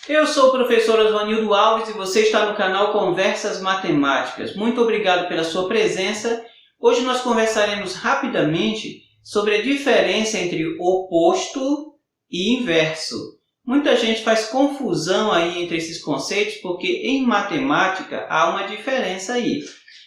Eu sou o professor Osvanildo Alves e você está no canal Conversas Matemáticas. Muito obrigado pela sua presença. Hoje nós conversaremos rapidamente sobre a diferença entre oposto e inverso. Muita gente faz confusão aí entre esses conceitos porque em matemática há uma diferença aí.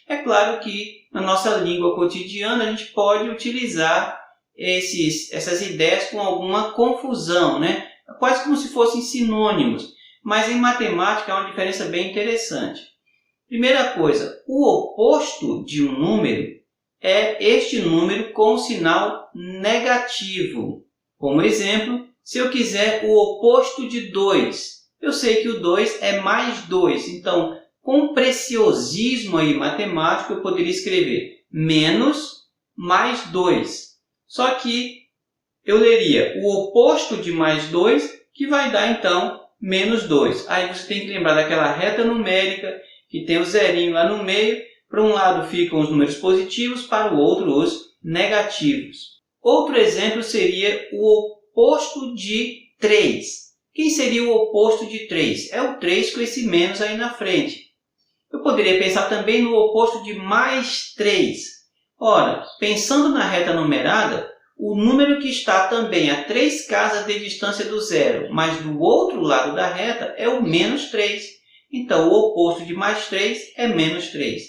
É claro que na nossa língua cotidiana a gente pode utilizar essas ideias com alguma confusão, né? Quase como se fossem sinônimos, mas em matemática há uma diferença bem interessante. Primeira coisa, o oposto de um número é este número com sinal negativo. Como exemplo, se eu quiser o oposto de 2, eu sei que o 2 é mais 2, então com preciosismo aí matemático eu poderia escrever menos mais 2. Só que eu leria o oposto de mais 2, que vai dar, então, menos 2. Aí você tem que lembrar daquela reta numérica, que tem o zerinho lá no meio. Para um lado ficam os números positivos, para o outro os negativos. Outro exemplo seria o oposto de 3. Quem seria o oposto de 3? É o 3 com esse menos aí na frente. Eu poderia pensar também no oposto de mais 3. Ora, pensando na reta numerada, o número que está também a 3 casas de distância do zero, mas do outro lado da reta é o menos 3. Então, o oposto de mais 3 é menos 3.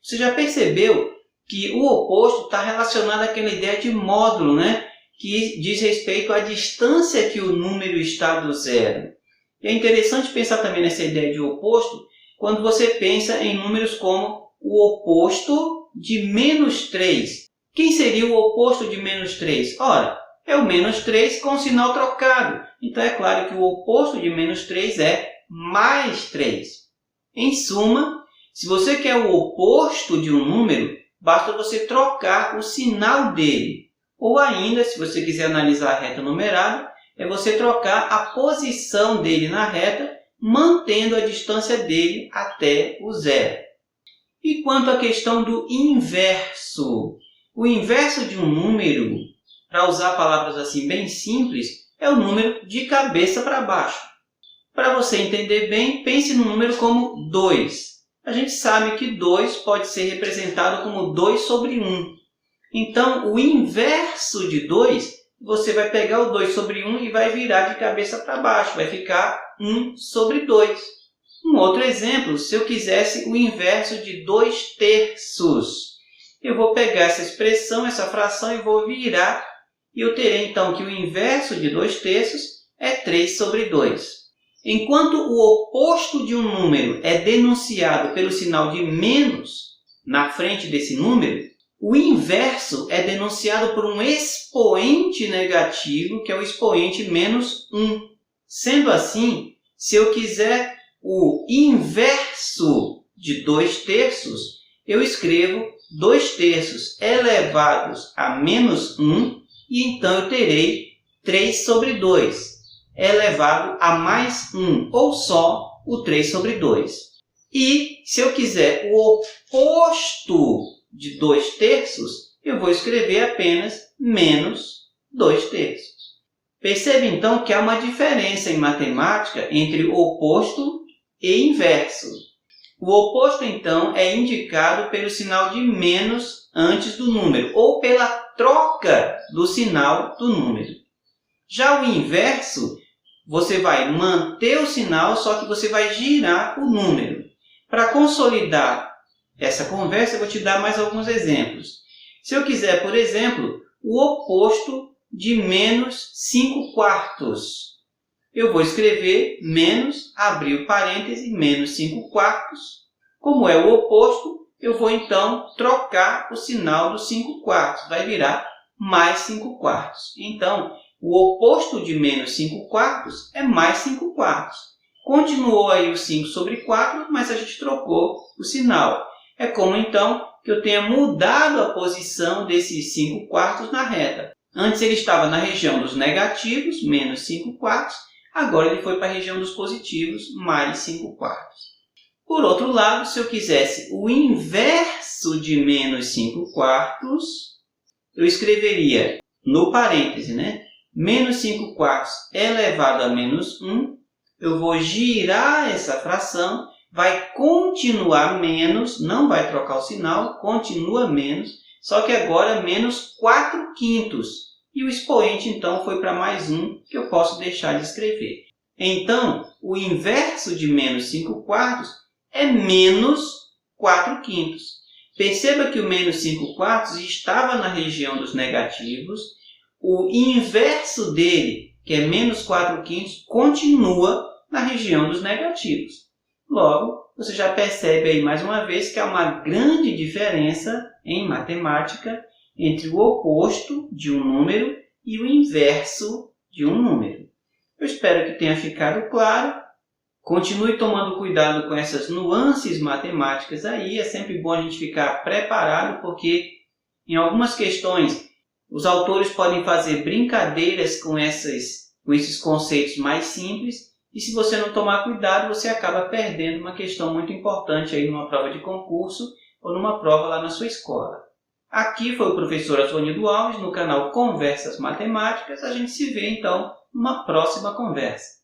Você já percebeu que o oposto está relacionado àquela ideia de módulo, né? Que diz respeito à distância que o número está do zero. E é interessante pensar também nessa ideia de oposto quando você pensa em números como o oposto de menos 3. Quem seria o oposto de menos 3? Ora, é o menos 3 com o sinal trocado. Então, é claro que o oposto de menos 3 é mais 3. Em suma, se você quer o oposto de um número, basta você trocar o sinal dele. Ou ainda, se você quiser analisar a reta numerada, é você trocar a posição dele na reta, mantendo a distância dele até o zero. E quanto à questão do inverso? O inverso de um número, para usar palavras assim bem simples, é o número de cabeça para baixo. Para você entender bem, pense no número como 2. A gente sabe que 2 pode ser representado como 2 sobre 1. Então, o inverso de 2, você vai pegar o 2 sobre 1 e vai virar de cabeça para baixo. Vai ficar 1 sobre 2. Um outro exemplo, se eu quisesse o inverso de 2 terços. Eu vou pegar essa expressão, essa fração, e vou virar. E eu terei, então, que o inverso de 2 terços é 3 sobre 2. Enquanto o oposto de um número é denunciado pelo sinal de menos na frente desse número, o inverso é denunciado por um expoente negativo, que é o expoente menos 1. Sendo assim, se eu quiser o inverso de 2 terços, eu escrevo 2 terços elevados a menos 1, e então eu terei 3 sobre 2 elevado a mais 1, ou só o 3 sobre 2. E se eu quiser o oposto de 2 terços, eu vou escrever apenas menos 2 terços. Percebe então que há uma diferença em matemática entre oposto e inverso. O oposto, então, é indicado pelo sinal de menos antes do número, ou pela troca do sinal do número. Já o inverso, você vai manter o sinal, só que você vai girar o número. Para consolidar essa conversa, eu vou te dar mais alguns exemplos. Se eu quiser, por exemplo, o oposto de menos 5 quartos, eu vou escrever menos, abrir o parêntese, menos 5 quartos. Como é o oposto, eu vou então trocar o sinal dos 5 quartos. Vai virar mais 5 quartos. Então, o oposto de menos 5 quartos é mais 5 quartos. Continuou aí o 5 sobre 4, mas a gente trocou o sinal. É como então que eu tenha mudado a posição desses 5 quartos na reta. Antes ele estava na região dos negativos, menos 5 quartos. Agora ele foi para a região dos positivos, mais 5 quartos. Por outro lado, se eu quisesse o inverso de menos 5 quartos, eu escreveria no parêntese, né? Menos 5 quartos elevado a menos 1. eu vou girar essa fração, vai continuar menos, não vai trocar o sinal, continua menos, só que agora menos 4/5. E o expoente, então, foi para mais 1, que eu posso deixar de escrever. Então, o inverso de menos 5/4 é menos 4/5. Perceba que o menos 5/4 estava na região dos negativos. O inverso dele, que é menos 4/5, continua na região dos negativos. Logo, você já percebe aí mais uma vez que há uma grande diferença em matemática entre o oposto de um número e o inverso de um número. Eu espero que tenha ficado claro. Continue tomando cuidado com essas nuances matemáticas aí. É sempre bom a gente ficar preparado, porque em algumas questões os autores podem fazer brincadeiras com esses conceitos mais simples. E se você não tomar cuidado, você acaba perdendo uma questão muito importante aí numa prova de concurso ou numa prova lá na sua escola. Aqui foi o professor Asuanido Alves no canal Conversas Matemáticas. A gente se vê então numa próxima conversa.